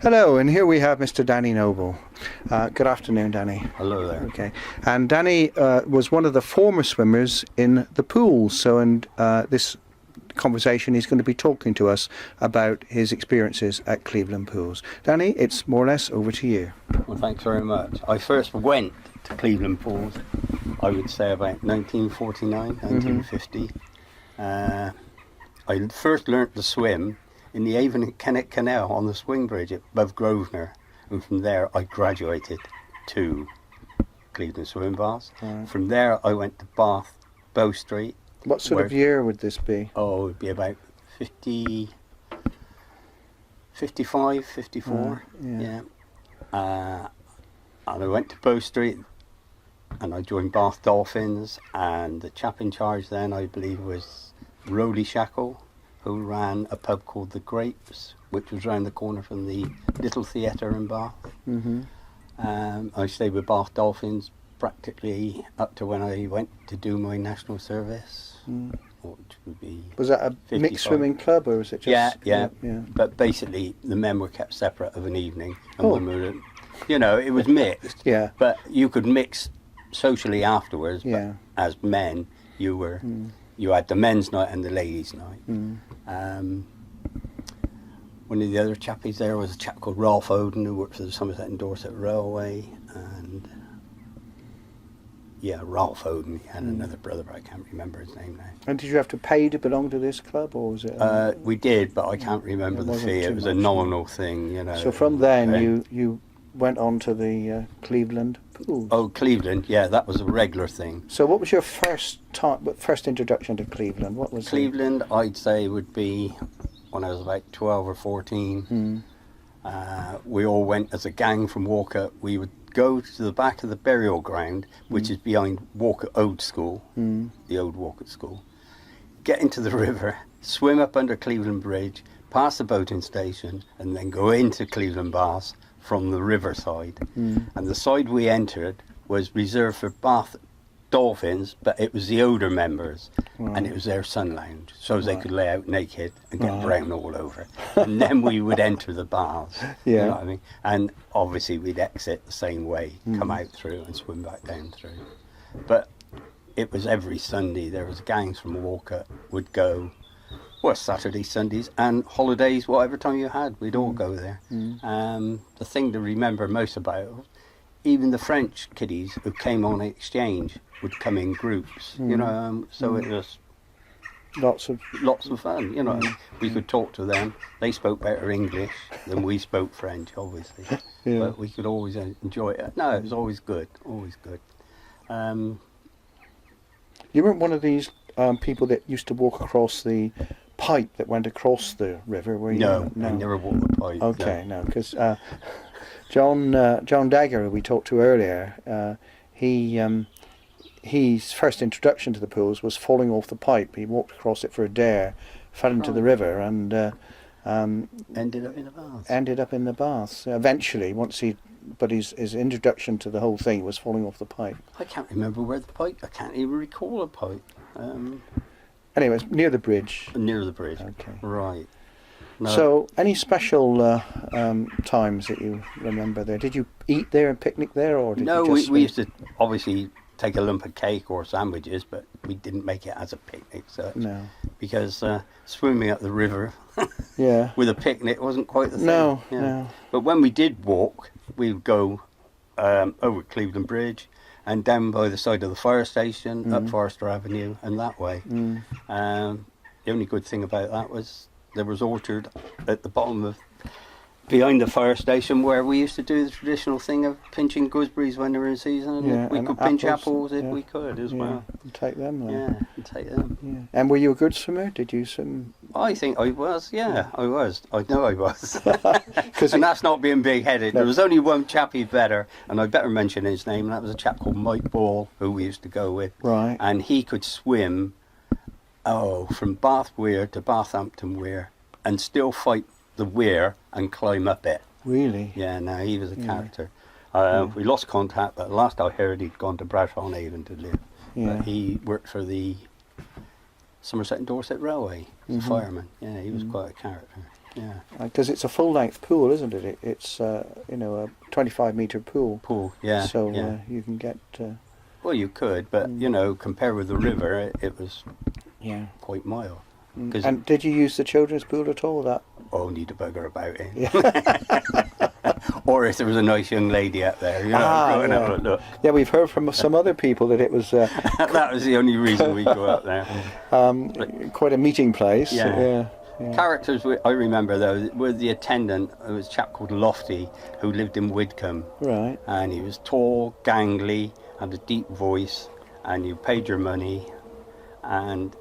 Hello, and here we have Mr. Danny Noble. Good afternoon, Danny. Hello there. Okay, and Danny was one of the former swimmers in the pools. So, in this conversation, he's going to be talking to us about his experiences at Cleveland Pools. Danny, it's more or less over to you. Well, thanks very much. I first went to Cleveland Pools, I would say about 1949, 1950. I first learnt to swim in the Avon and Kennet Canal on the swing bridge above Grosvenor, and from there I graduated to Cleveland Swimming Baths. Right. From there I went to Bath, Bow Street. What sort of year would this be? Oh, it would be about 50, 55, 54. Yeah. And I went to Bow Street and I joined Bath Dolphins, and the chap in charge then, I believe, was Rowley Shackle, who ran a pub called The Grapes, which was round the corner from the Little Theatre in Bath. I stayed with Bath Dolphins practically up to when I went to do my national service, which would be... Was that a 55. mixed swimming club, or was it just... Yeah. But basically, the men were kept separate of an evening, and Oh. women were, you know, it was mixed. Yeah. But you could mix socially afterwards. Yeah. But as men, you were... You had the men's night and the ladies' night. One of the other chappies there was a chap called Ralph Oden, who worked for the Somerset and Dorset Railway, and Ralph Oden. He had another brother, but I can't remember his name now. And did you have to pay to belong to this club, or was it... We did, but I can't remember It the wasn't fee. too It was a much, nominal thing, you know. So from then you went on to the Cleveland Pools. Oh, Cleveland, yeah, that was a regular thing. So what was your first introduction to Cleveland? What was Cleveland, I'd say, would be when I was about 12 or 14. We all went as a gang from Walker. We would go to the back of the burial ground, which is behind Walker Old School, the old Walker School. Get into the river, swim up under Cleveland Bridge, past the boating station, and then go into Cleveland Baths from the riverside. And the side we entered was reserved for Bath Dolphins, but it was the older members, and it was their sun lounge, so they could lay out naked and get brown all over. And then we would enter the baths. You know what I mean? And obviously we'd exit the same way, come out through and swim back down through. But it was every Sunday. There was gangs from Walker would go. Well, Saturdays, Sundays, and holidays, whatever time you had, we'd all go there. The thing to remember most about it, even the French kiddies who came on exchange would come in groups, you know, so it was lots of fun, you know. We could talk to them. They spoke better English than we spoke French, obviously, but we could always enjoy it. No, it was always good, always good. You weren't one of these people that used to walk across the pipe that went across the river, were you? No, I never walked the pipe. Okay, no, because John Dagger, who we talked to earlier, his first introduction to the pools was falling off the pipe. He walked across it for a dare, fell into the river, and ended up in the baths. Ended up in the baths. Eventually, but his introduction to the whole thing was falling off the pipe. I can't remember where the pipe. I can't even recall a pipe. Anyways, near the bridge. Near the bridge. Okay. Right. No. So, any special times that you remember there? Did you eat there and picnic there, or did no? you just we used to obviously take a lump of cake or sandwiches, but we didn't make it as a picnic, No. because swimming up the river with a picnic wasn't quite the thing. No. But when we did walk, we would go over Cleveland Bridge and down by the side of the fire station, up Forester Avenue, and that way. The only good thing about that was there was orchard at the bottom of behind the fire station, where we used to do the traditional thing of pinching gooseberries when they were in season, and we could pinch apples if we could as well. And take them. And take them. Yeah. And were you a good swimmer? Did you swim? I think I was. I was. I know I was. And that's not being big-headed. There was only one chappie better, and I better mention his name. And that was a chap called Mike Ball, who we used to go with. Right. And he could swim, from Bath Weir to Bathampton Weir, and still fight the weir and climb up it. Really? Yeah, no, he was a character. We lost contact, but last I heard he'd gone to Bradford-on-Avon to live. Yeah. But he worked for the Somerset and Dorset Railway as a fireman. Yeah, he was quite a character. Yeah. Because it's a full-length pool, isn't it? It's a 25-metre pool. Pool. Yeah. So yeah. you can get. Well, you could, but compared with the river, it was Yeah. quite mild. And did you use the children's pool at all? That. Oh, need to bugger about it. Yeah. Or if there was a nice young lady out there, go and have a look. Yeah, we've heard from some other people that it was. That was the only reason we go out there. Quite a meeting place. Yeah. Yeah. Characters I remember though were the attendant. It was a chap called Lofty who lived in Widcombe. Right. And he was tall, gangly, had a deep voice, and you paid your money, and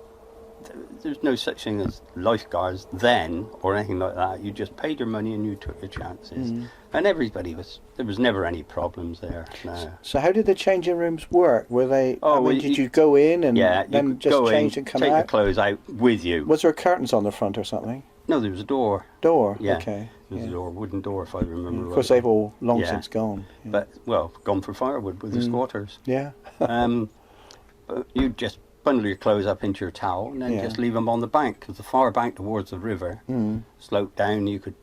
there's no such thing as lifeguards then or anything like that. You just paid your money and you took your chances. And there was never any problems there. No. So how did the changing rooms work? Were they? Oh, did you go in and then just go change in, and come take out? the clothes out with you. Was there curtains on the front or something? No, there was a door. Door. Yeah. Okay. There was a door, wooden door, if I remember Of course, right. they've all long since gone. Yeah. But gone for firewood with the squatters. Yeah. But you just bundle your clothes up into your towel and then just leave them on the bank, because the far bank towards the river sloped down. You could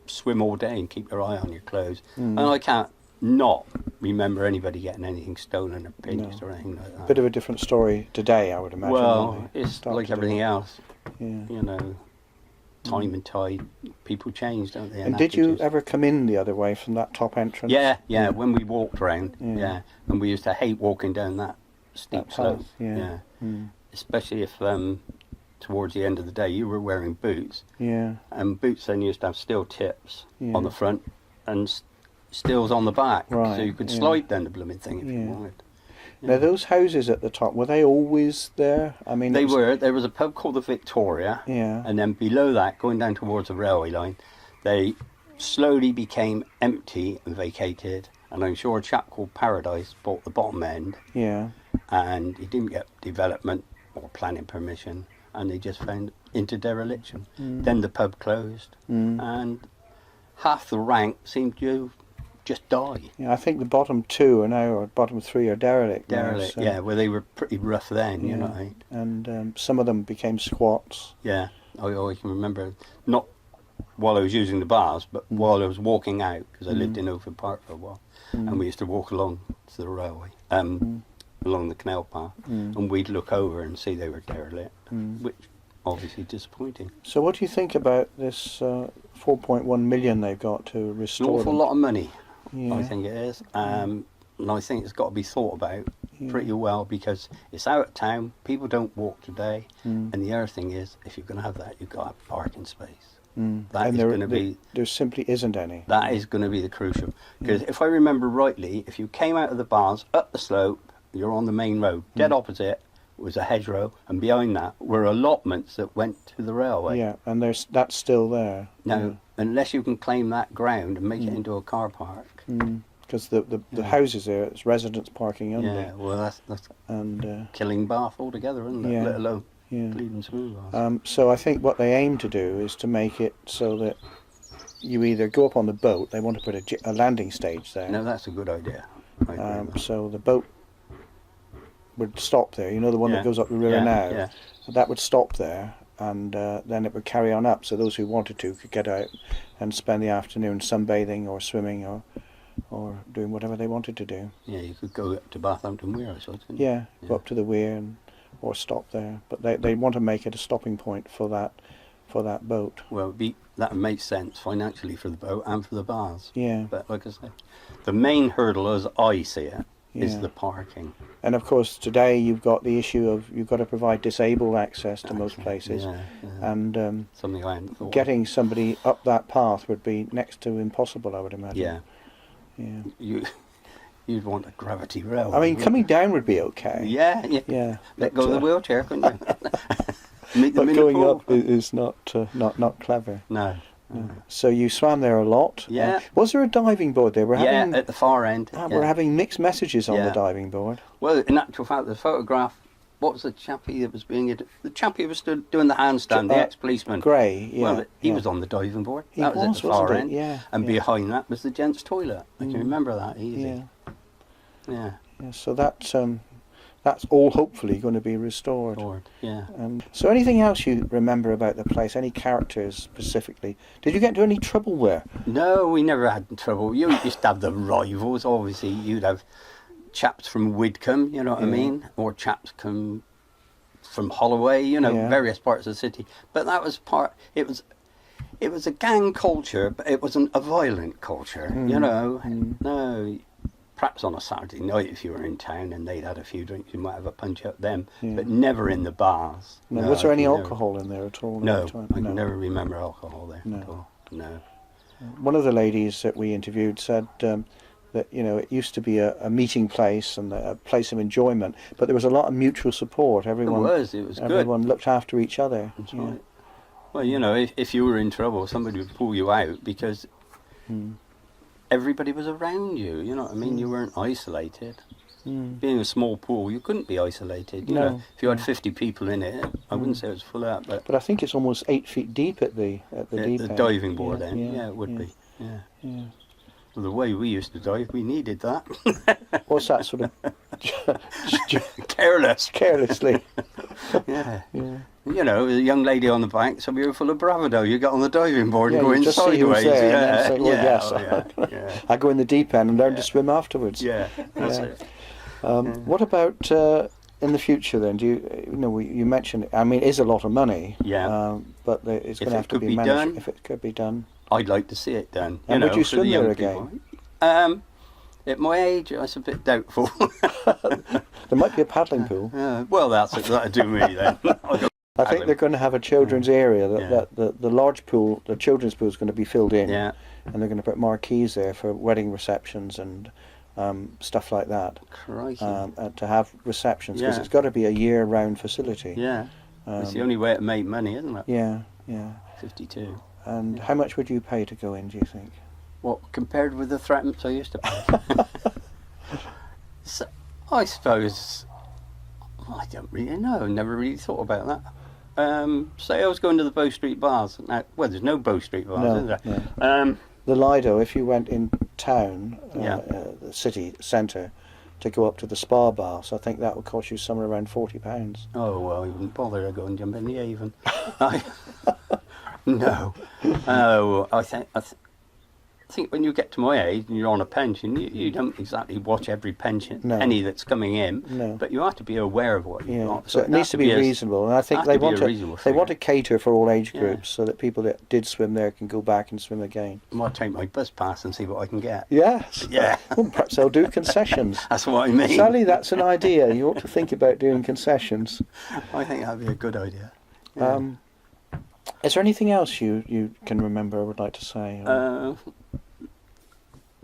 swim all day and keep your eye on your clothes. And I can't not remember anybody getting anything stolen or pinched or anything like that. Bit of a different story today, I would imagine. Well, it's like everything else. Yeah. Time and tide, people change, don't they? And did you ever come in the other way from that top entrance? Yeah. When we walked round, and we used to hate walking down that steep slope. Yeah. Especially if towards the end of the day you were wearing boots. Yeah. And boots then used to have steel tips on the front and steels on the back, Right, so you could slide down the blooming thing if you wanted. Now those houses at the top, were they always there? I mean, They were. There was a pub called the Victoria, Yeah. and then below that, going down towards the railway line, they slowly became empty and vacated. And I'm sure a chap called Paradise bought the bottom end, Yeah. and he didn't get development or planning permission, and they just found into dereliction. Then the pub closed, and half the rank seemed to just die. Yeah, I think the bottom two are now, or bottom three are derelict. Derelict, now, so, where they were pretty rough then, you know. And some of them became squats. Yeah, I can remember, not while I was using the bars, but while I was walking out, because I lived in Oakford Park for a while, and we used to walk along to the railway, along the canal path, and we'd look over and see they were derelict, which obviously disappointing. So what do you think about this 4.1 million they've got to An restore awful them? lot of money, Yeah. I think it is, and I think it's got to be thought about pretty well, because it's out of town, people don't walk today, and the other thing is, if you're going to have that, you've got to have parking space. That is going to be... There simply isn't any. That is going to be the crucial. Because if I remember rightly, if you came out of the bars, up the slope, you're on the main road, dead opposite was a hedgerow, and behind that were allotments that went to the railway. Yeah, and that's still there. Now, unless you can claim that ground and make it into a car park. Because the houses there, it's residents parking only. Yeah, well, that's And killing Bath altogether, isn't it? Yeah. Let alone yeah. Cleveland Smooth Bath. So I think what they aim to do is to make it so that you either go up on the boat, they want to put a landing stage there. No, that's a good idea. I agree with that. So the boat would stop there, the one that goes up the river now. Yeah. That would stop there, and then it would carry on up, so those who wanted to could get out and spend the afternoon sunbathing or swimming or doing whatever they wanted to do. Yeah, you could go up to Bathampton Weir, I suppose. couldn't you? Yeah, go up to the weir or stop there. But they want to make it a stopping point for that boat. Well, that would make sense financially for the boat and for the bars. Yeah. But like I said, the main hurdle, as I see it, is Yeah. the parking. And of course, today you've got the issue of you've got to provide disabled access to most places, Yeah. and Something I hadn't thought. getting somebody up that path would be next to impossible, I would imagine. Yeah. Yeah. You'd want a gravity rail. I mean, coming down would be okay. Yeah. Yeah. Let go of the wheelchair, couldn't you? Meet them But in going the pool. up is not clever. No. So you swam there a lot. Yeah. Was there a diving board there? Yeah, at the far end. We're having mixed messages on the Yeah. diving board. Well, in actual fact, the photograph. What was the chappie that was the chappie who was doing the handstand, the ex-policeman? Gray. Yeah. Well, he yeah. was on the diving board. He That was at the wasn't far it? end. Yeah. And yeah. behind that was the gents' toilet. I can remember that easy. Yeah. Yeah. Yeah. So that that's all hopefully going to be restored. Yeah. So anything else you remember about the place? Any characters specifically? Did you get into any trouble there? No, we never had trouble. You used to have the rivals, obviously. You'd have chaps from Widcombe, you know what I mean? Or chaps come from Holloway, you know, various parts of the city. But that was it was a gang culture, but it wasn't a violent culture, you know. No, perhaps on a Saturday night if you were in town and they'd had a few drinks, you might have a punch up them, but never in the bars. No, was there any alcohol in there at all? No, I can never remember alcohol there at all. No. One of the ladies that we interviewed said that, you know, it used to be a meeting place and a place of enjoyment, but there was a lot of mutual support. Everyone, it was good. Everyone looked after each other. That's right. Well, you know, if you were in trouble, somebody would pull you out because everybody was around you, you know what I mean? You weren't isolated. Being a small pool, you couldn't be isolated. You know, if you had 50 people in it, I wouldn't say it was full up, but I think it's almost 8 feet deep at the deep end. diving board end. Yeah, it would be. Yeah. Well, the way we used to dive, we needed that. What's that sort of carelessly? Yeah. You know, a young lady on the bank, so we were full of bravado. You get on the diving board and go in just sideways. See who's there and then say, well, yes. I go in the deep end and learn to swim afterwards. Yeah, that's it. What about in the future then? Do you mentioned it, I mean, it is a lot of money. Yeah. But it's going to have to be managed. If it could be done. I'd like to see it done. And would you swim there again? At my age, it's a bit doubtful. There might be a paddling pool. Well, that'd do me then. I think they're going to have a children's area. That the large pool, the children's pool, is going to be filled in. Yeah. And they're going to put marquees there for wedding receptions and stuff like that. Crikey. To have receptions, because it's got to be a year-round facility. Yeah. It's the only way to make money, isn't it? Yeah. 52. And how much would you pay to go in, do you think? What, compared with the threats I used to pay? So, I suppose, I don't really know. I never really thought about that. Say I was going to the Bow Street bars. Now, well, there's no Bow Street bars, is there? No. The Lido, if you went in town, the city centre, to go up to the spa bar, so I think that would cost you somewhere around £40. Oh, well, I wouldn't bother to go and jump in the Avon. No. I think when you get to my age and you're on a pension, you don't exactly watch every penny that's coming in, but you have to be aware of what you've got. So it needs to be reasonable, and I think they want to cater for all age groups so that people that did swim there can go back and swim again. I might take my bus pass and see what I can get. Yes. Yeah. Well, perhaps they'll do concessions. That's what I mean. Sally, that's an idea. You ought to think about doing concessions. I think that'd be a good idea. Yeah. Is there anything else you can remember or would like to say?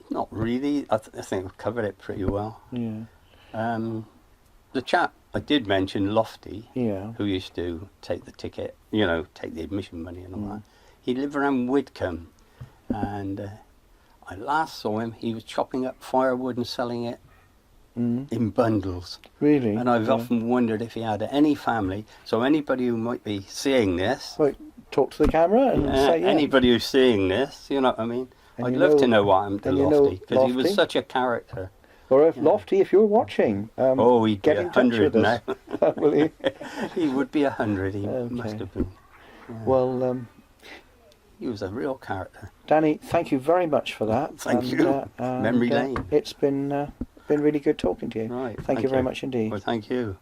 Not really. I think we've covered it pretty well. Yeah. The chap I did mention, Lofty, who used to take the ticket, take the admission money and all that, he lived around Widcombe, and I last saw him, he was chopping up firewood and selling it in bundles. Really? And I've often wondered if he had any family, so anybody who might be seeing this... Well, talk to the camera and say anybody who's seeing this, you know what I mean? And I'd love to know what happened to Lofty, because he was such a character. Or if Lofty, if you're watching, he'd get be in touch 100 with us. now. Will he? He would be 100, he must have been. Yeah. Well, he was a real character. Danny, thank you very much for that. Thank you. Memory lane. It's been really good talking to you. Right. Thank you very much indeed. Well, thank you.